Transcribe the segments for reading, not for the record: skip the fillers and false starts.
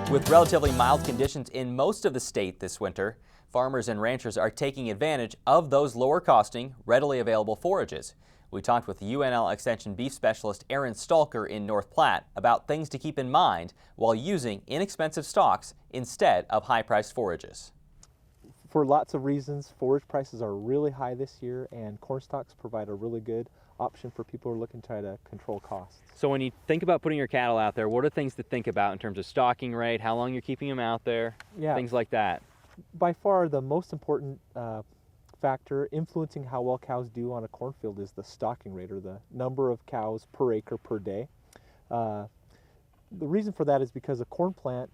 With relatively mild conditions in most of the state this winter, farmers and ranchers are taking advantage of those lower costing, readily available forages. We talked with UNL Extension beef specialist Aaron Stalker in North Platte about things to keep in mind while using inexpensive stocks instead of high-priced forages. For lots of reasons, forage prices are really high this year, and corn stalks provide a really good option for people who are looking to try to control costs. So when you think about putting your cattle out there, what are things to think about in terms of stocking rate, how long you're keeping them out there, things like that? By far the most important factor influencing how well cows do on a cornfield is the stocking rate, or the number of cows per acre per day. The reason for that is because a corn plant,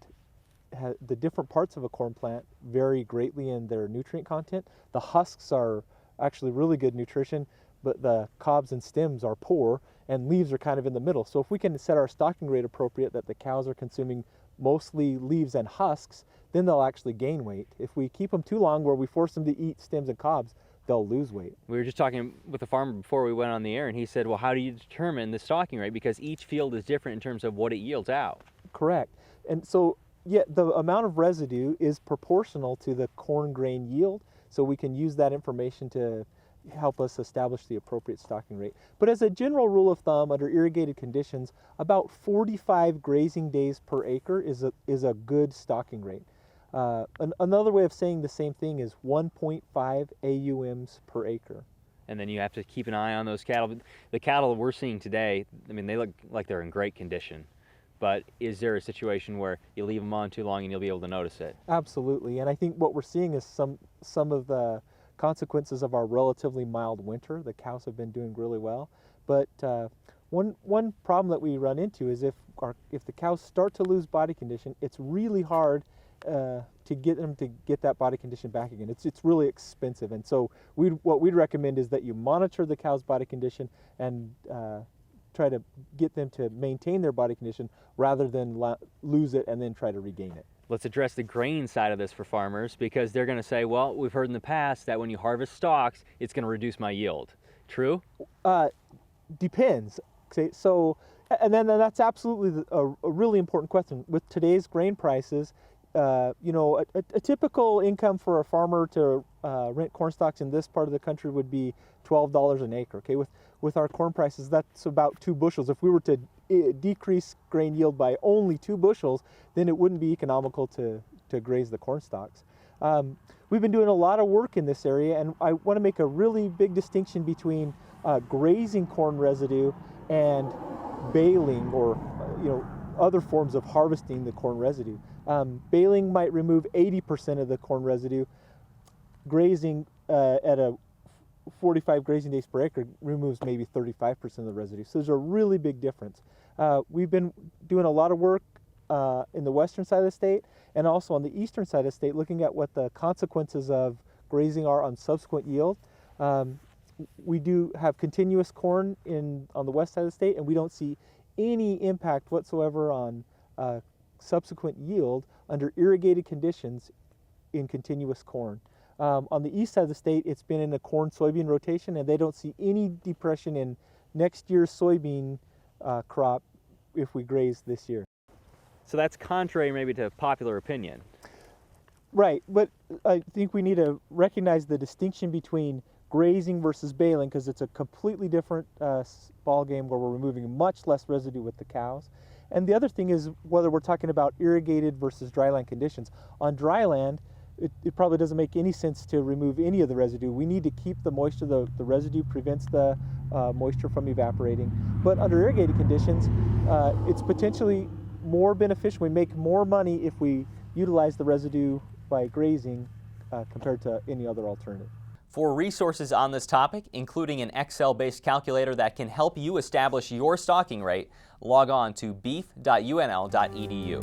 the different parts of a corn plant vary greatly in their nutrient content. The husks are actually really good nutrition, but the cobs and stems are poor, and leaves are kind of in the middle. So if we can set our stocking rate appropriate, that the cows are consuming mostly leaves and husks, then they'll actually gain weight. If we keep them too long where we force them to eat stems and cobs, they'll lose weight. We were just talking with a farmer before we went on the air, and he said, well, how do you determine the stocking rate? Because each field is different in terms of what it yields out. Correct. And so, yeah, the amount of residue is proportional to the corn grain yield, so we can use that information to help us establish the appropriate stocking rate. But as a general rule of thumb, under irrigated conditions, about 45 grazing days per acre is a good stocking rate. Another way of saying the same thing is 1.5 AUMs per acre. And then you have to keep an eye on those cattle. The cattle we're seeing today, I mean, they look like they're in great condition. But is there a situation where you leave them on too long and you'll be able to notice it? Absolutely, and I think what we're seeing is some of the consequences of our relatively mild winter. The cows have been doing really well, but one problem that we run into is if the cows start to lose body condition, it's really hard to get them to get that body condition back again. It's really expensive, and so what we'd recommend is that you monitor the cow's body condition and try to get them to maintain their body condition rather than lose it and then try to regain it. Let's address the grain side of this for farmers, because they're going to say, well, we've heard in the past that when you harvest stalks, it's going to reduce my yield. True? Depends. Okay, so, and then that's absolutely a really important question. With today's grain prices, you know, a typical income for a farmer to rent corn stalks in this part of the country would be $12 an acre. Okay, with our corn prices, that's about 2 bushels. If we were to decrease grain yield by only 2 bushels, then it wouldn't be economical to graze the corn stalks. We've been doing a lot of work in this area, and I want to make a really big distinction between grazing corn residue and baling, or other forms of harvesting the corn residue. Baling might remove 80% of the corn residue. Grazing at a 45 grazing days per acre removes maybe 35% of the residue. So there's a really big difference. We've been doing a lot of work in the western side of the state and also on the eastern side of the state, looking at what the consequences of grazing are on subsequent yield. We do have continuous corn on the west side of the state, and we don't see any impact whatsoever on subsequent yield under irrigated conditions in continuous corn. On the east side of the state, it's been in a corn-soybean rotation, and they don't see any depression in next year's soybean crop if we graze this year. So that's contrary maybe to popular opinion. Right, but I think we need to recognize the distinction between grazing versus baling, because it's a completely different ball game where we're removing much less residue with the cows. And the other thing is whether we're talking about irrigated versus dryland conditions. On dryland, it probably doesn't make any sense to remove any of the residue. We need to keep the moisture. The residue prevents the moisture from evaporating. But under irrigated conditions, it's potentially more beneficial. We make more money if we utilize the residue by grazing compared to any other alternative. For resources on this topic, including an Excel-based calculator that can help you establish your stocking rate, log on to beef.unl.edu.